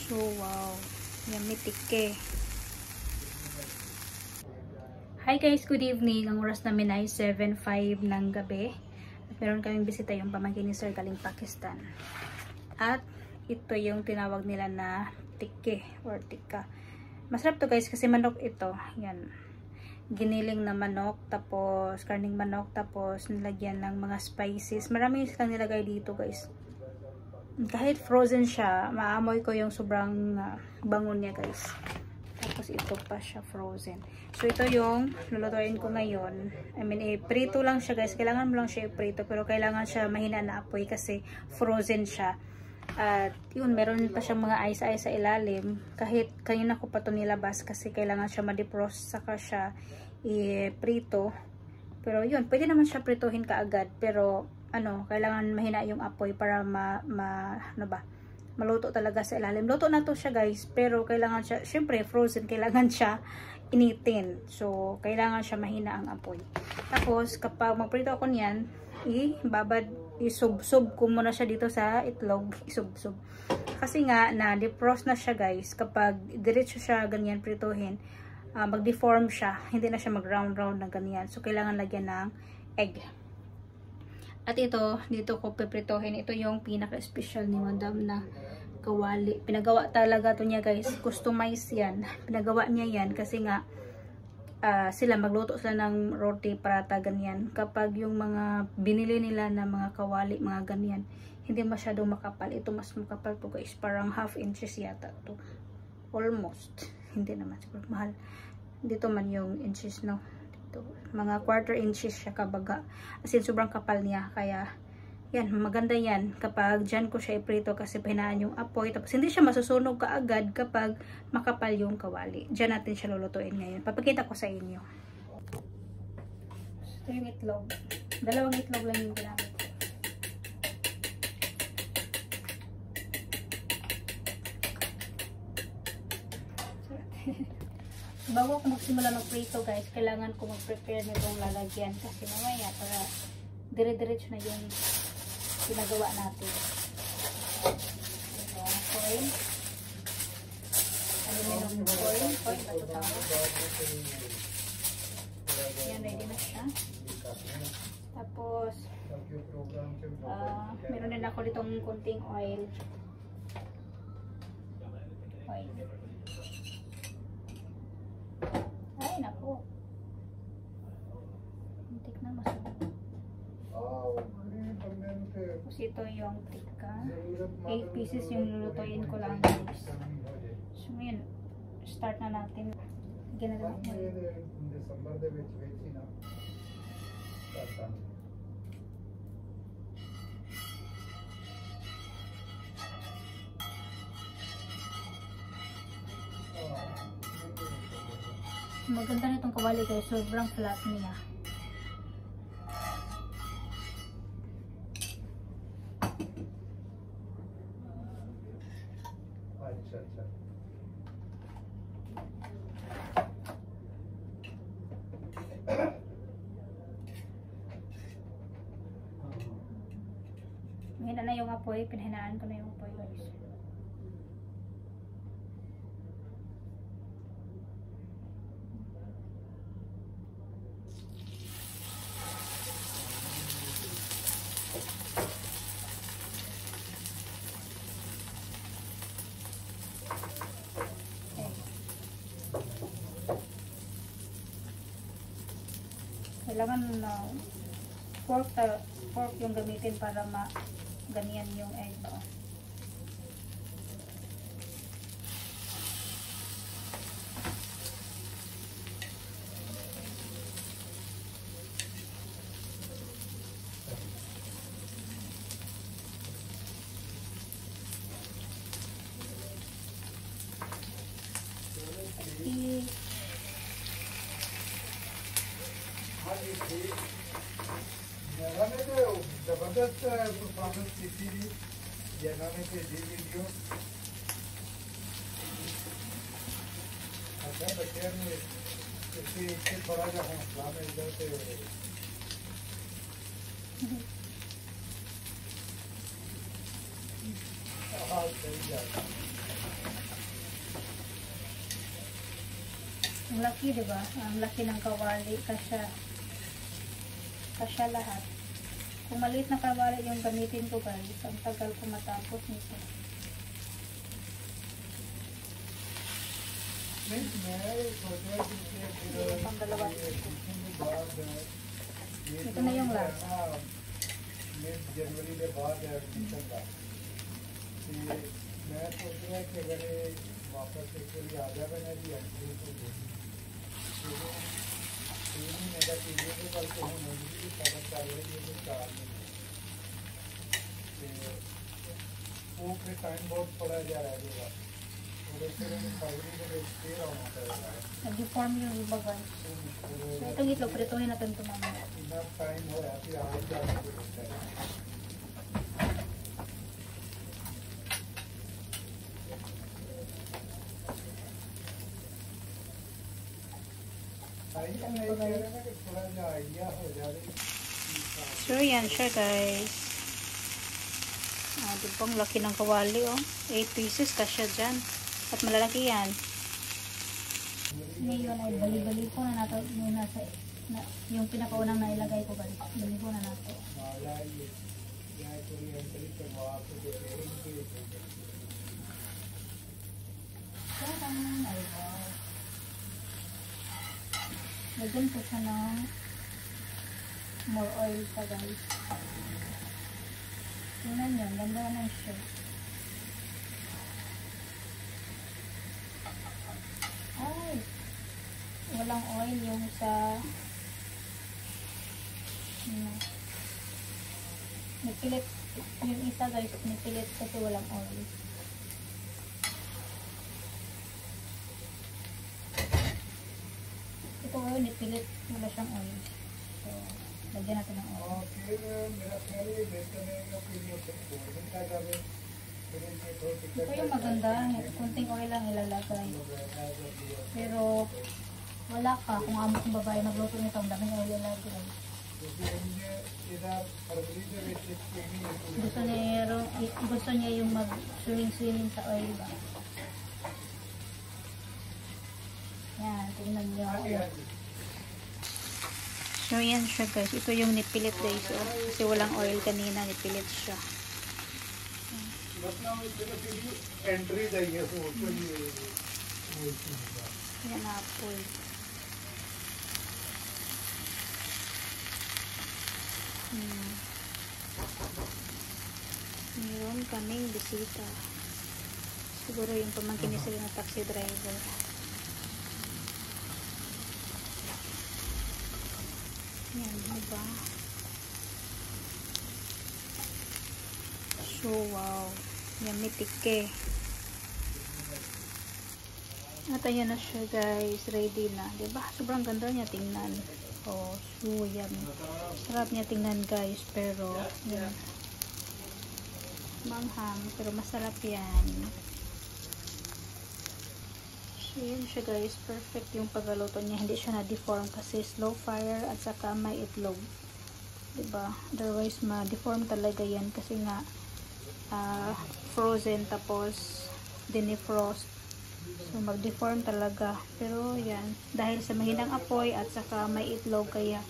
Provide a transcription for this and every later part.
So, wow. Yummy tike. Hi guys, good evening. Ang oras namin ay 7:05 ng gabi. At meron kaming bisita yung pamangkin ni Sir galing Pakistan. At ito yung tinawag nila na tike or tika. Masarap to guys kasi manok ito. Yan. Giniling na manok, tapos karning manok, tapos nilagyan ng mga spices. Marami silang nilagay dito guys. Kahit frozen siya, maamoy ko yung sobrang bangon niya guys. Tapos ito pa siya frozen. So ito yung lulutuin ko ngayon. I mean, prito lang siya guys. Kailangan mo lang siya i-prito, pero kailangan siya mahina na apoy kasi frozen siya. At yun, meron pa siyang mga ice-ice sa ilalim. Kahit kanina ko pa ito nilabas kasi kailangan siya ma-defrost saka siya i-prito. Pero yun, pwede naman siya prituhin kaagad. Pero ano, kailangan mahina yung apoy para maluto talaga sa ilalim. Luto na to siya guys, pero kailangan siya, syempre frozen, kailangan siya initin. So, kailangan siya mahina ang apoy. Tapos, kapag magprito ako niyan, isub-sub ko muna siya dito sa itlog. Isub-sub. Kasi nga, na-defrost na siya guys. Kapag diretso siya ganyan prituhin, mag-deform siya. Hindi na siya mag-round-round na ganyan. So, kailangan lagyan ng egg. At ito, dito ko pipritohin. Ito yung pinaka-special ni Madam na kawali. Pinagawa talaga to niya guys. Customize yan. Pinagawa niya yan kasi nga sila magluto sila ng roti, parata, ganyan. Kapag yung mga binili nila na mga kawali, mga ganyan, hindi masyadong makapal. Ito mas makapal to guys. Parang half inches yata to. Almost. Hindi naman. Siguro mahal. Dito man yung inches, no? Mga quarter inches siya kabaga, as in sobrang kapal niya, kaya yan, maganda yan kapag dyan ko siya iprito kasi pahinaan yung apoy, tapos hindi siya masusunog kaagad kapag makapal yung kawali. Dyan natin siya lulutuin ngayon, papakita ko sa inyo. Ito yung itlog, dalawang itlog lang yung ginamit ko. Bago ako magsimula mag-prito guys, kailangan ko mag-prepare nitong lalagyan kasi mamaya para dire-diretso na yung ginagawa natin. Ito, foil. Aluminum foil. Foil ba ito tawag? Yan, ready na siya. Tapos, meron din ako ditong kunting oil. Oil. Ay, naku. Muntik na masunog. Tapos ito yung tika. 8 pieces yung lulutuin ko lang guys. So ngayon, start na natin. Ginagawa mo yun. Maganda nitong kawali guys, sobrang flat niya. Mahina na yung apoy, pinahinaan ko na yung apoy guys. Kailangan fork yung gamitin para ganyan yung egg. जबरदस्त परफॉर्मेंस की थी ये गाने के जी वीडियो अच्छा बच्चे ने इससे थोड़ा सा हौसला में इधर से हाँ सही जाता Ang laki, diba? Ang laki ng kawali. Kasya lahat. Kung maliit na kawali yung gamitin ko guys, ang tagal ko matapos nito. Pang dalawa. Ito na yung last. जनवरी के बाद एडमिशन का मैं सोच रहा कि अगर वापस एक आ जाए मैंने भी एंट्री को मेरा चीज़ें तो कल को होने की खबर कर रही है चार वो फिर टाइम बहुत पड़ा जा रहा है और फिर फरवरी को फिर आना पड़ेगा Nag-deform yung iba guys. So itong itlog, prituhin natin ito mamaya. enough time हो रहा है फिर आज जाना पड़ेगा So yan siya guys. Di ba ang laki ng kawali oh. 8 pieces kasya dyan. At malalaki yan. Ngayon ay bali-bali ko na nato muna sa yung pinakaunang nailagay ko bali. Bali ko na nato. Ay wow. Lagyan ko siya ng more oil pa guys. Tingnan nyo, ganda naman siya. Ay! Walang oil yung sa nipilit yung isa guys, nipilit kasi walang oil. Ito oil, nipilit, wala siyang oil. So, lagyan natin ng oil. Ito yung maganda, kunting oil lang ilalagay. Pero, wala ka. Kung amo kong babae magluto nito, ang daming oil ilalagay. Gusto niya yung mag-swimming sa oil ba? Yan, tingnan niyo. So, yan siya guys. Ito yung nipilit guys. Oh. Kasi walang oil kanina, nipilit siya. Entry चाहिए तो yan apple. Meron kaming bisita. Siguro yung pamangkin ni sila na taxi driver. Yan, diba? So, wow. Yummy tike. At ayan na siya guys. Ready na. Diba? Sobrang ganda niya tingnan. Oh, so yummy. Sarap niya tingnan guys. Pero, yan. Manghang. Pero masarap yan. So, yun siya guys. Perfect yung pagluto niya. Hindi siya na-deform kasi slow fire at saka may itlog. Diba? Otherwise, ma-deform talaga yan kasi nga frozen tapos dinefrost. So, mag-deform talaga. Pero, yan. Dahil sa mahinang apoy at saka may itlog kaya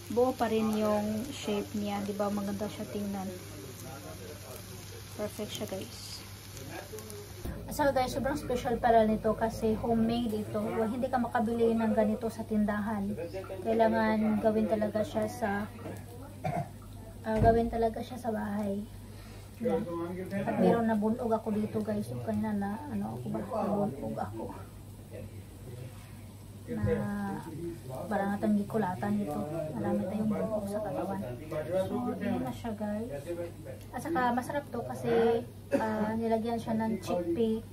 buo pa rin yung shape niya. Diba? Maganda siya tingnan. Perfect siya guys. So guys, sobrang special pala nito kasi homemade ito. Well, hindi ka makabili ng ganito sa tindahan. Kailangan gawin talaga siya sa bahay. Yan. At meron na bunog ako dito guys. So, kanina na nabunog ako. Na parang natang gikulatan ito. Marami tayong bunog sa katawan. So, yun na siya guys. At saka masarap to kasi nilagyan siya ng chickpea.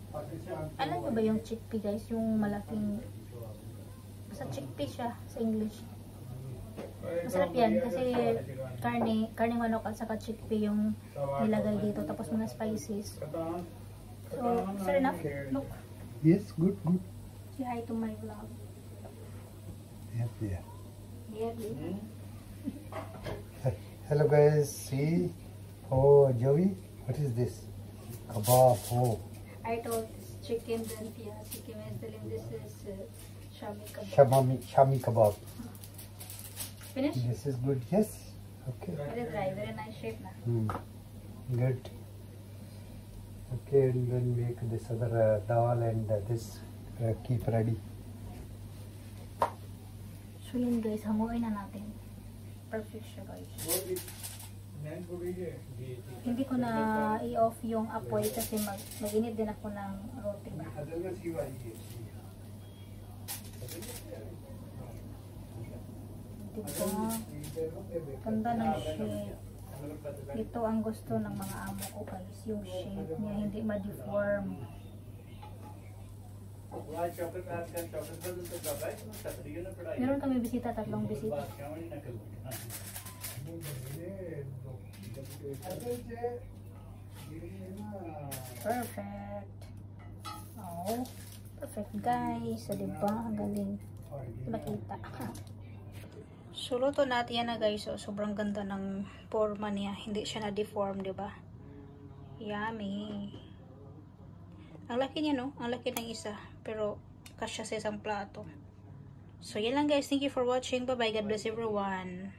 Alam nyo ba yung chickpea guys? Yung malaking basta chickpea siya sa English. Masarap yan kasi karne manok at saka chickpea yung nilagay dito. Tapos mga spices. So, fair enough. Look. Yes, good. Say hi to my vlog. Yeah. Yeah. Hello guys, see. Oh, Joey, what is this? Kebab. Oh. I told this chicken, then yeah, chicken is telling this is Shami kebab. Finish? This is good. Yes. Okay. Very dry, very nice shape na. Good. Okay, and then make this other dal and this keep ready. So yun guys, hanguin na natin. Perfect siya guys. Hindi ko na i-off yung apoy kasi mag-init din ako ng roti ba. Diba? Ganda ng shape. Ito ang gusto ng mga amo ko guys. Yung shape niya, hindi ma-deform. Meron kami bisita, 3 bisita. Perfect. Oh, perfect guys. So, diba? Ang galing. Makita. So, luto natin yan na guys. So, sobrang ganda ng forma niya. Hindi siya na-deform, diba? Yummy. Ang laki niya, no? Ang laki ng isa. Pero, kasya sa isang plato. So, yan lang guys. Thank you for watching. Bye-bye. God bless everyone.